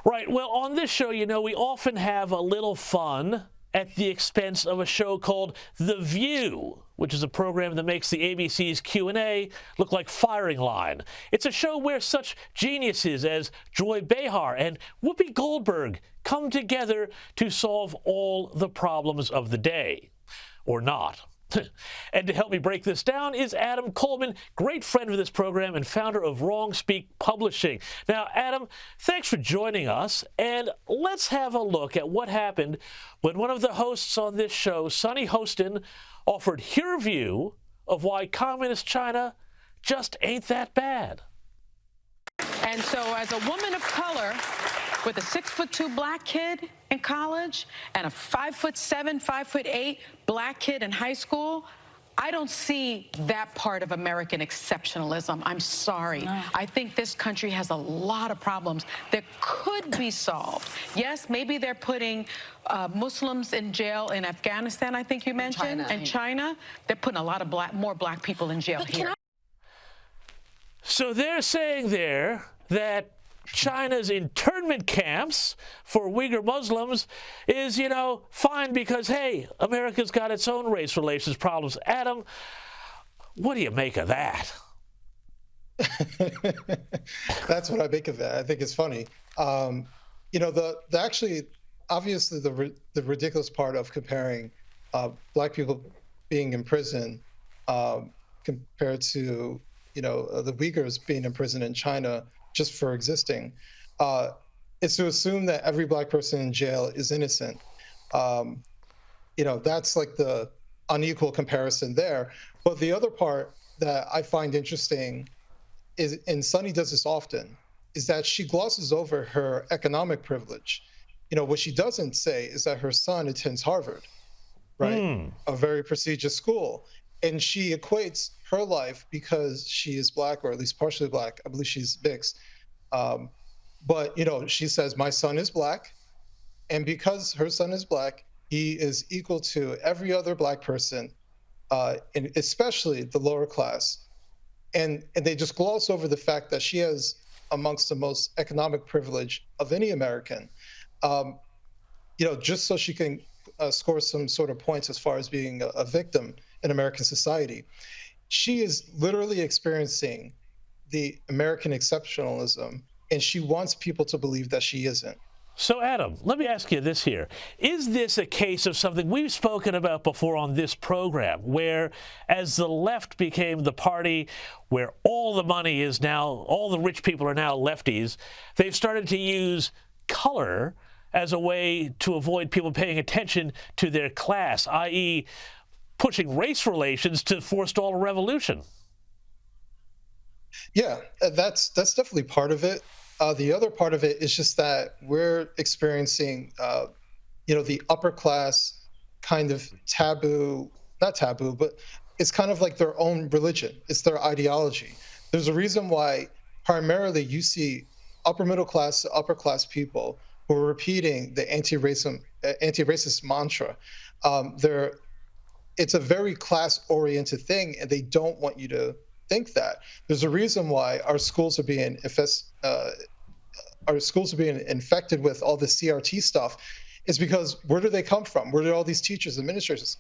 Right. Well, on this show, we often have a little fun at the expense of a show called The View, which is a program that makes the ABC's Q&A look like firing line. It's a show where such geniuses as Joy Behar and Whoopi Goldberg come together to solve all the problems of the day. Or not. And to help me break this down is Adam Coleman, great friend of this program and founder of Wrong Speak Publishing. Now, Adam, thanks for joining us, and let's have a look at what happened when one of the hosts on this show, Sunny Hostin, offered her view of why communist China just ain't that bad. And so as a woman of color with a 6'2" black kid in college and a 5'7", 5'8" black kid in high school, I don't see that part of American exceptionalism. I'm sorry. No. I think this country has a lot of problems that could be solved. Yes, maybe they're putting Muslims in jail in Afghanistan, I think you mentioned, and China. They're putting a lot of more black people in jail here. So they're saying there that China's internment camps for Uyghur Muslims is, fine because, hey, America's got its own race relations problems. Adam, what do you make of that? That's what I make of that. I think it's funny. Actually, obviously, the ridiculous part of comparing black people being in prison compared to, the Uyghurs being in prison in China just for existing, is to assume that every black person in jail is innocent. That's like the unequal comparison there. But the other part that I find interesting is, and Sunny does this often, is that she glosses over her economic privilege. What she doesn't say is that her son attends Harvard, right? A very prestigious school. And she equates her life, because she is black, or at least partially black, I believe she's mixed. But, she says, my son is black. And because her son is black, he is equal to every other black person, and especially the lower class. And they just gloss over the fact that she has amongst the most economic privilege of any American, just so she can score some sort of points as far as being a victim in American society. She is literally experiencing the American exceptionalism, and she wants people to believe that she isn't. So, Adam, let me ask you this here. Is this a case of something we've spoken about before on this program, where as the left became the party where all the money is now, all the rich people are now lefties, they've started to use color as a way to avoid people paying attention to their class, i.e., pushing race relations to forestall a revolution? Yeah, that's definitely part of it. The other part of it is just that we're experiencing, the upper class kind of not taboo, but it's kind of like their own religion. It's their ideology. There's a reason why primarily you see upper middle class to upper class people who are repeating the anti-racist mantra. It's a very class-oriented thing, and they don't want you to think that. There's a reason why our schools are being infected with all this CRT stuff. Is because where do they come from? Where did all these teachers, administrators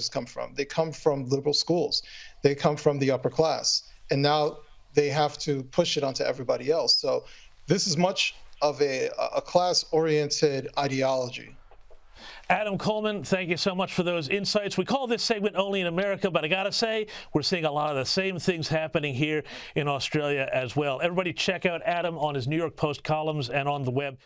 come from? They come from liberal schools. They come from the upper class, and now they have to push it onto everybody else. So this is much of a class-oriented ideology. Adam Coleman, thank you so much for those insights. We call this segment Only in America, but I got to say, we're seeing a lot of the same things happening here in Australia as well. Everybody check out Adam on his New York Post columns and on the web.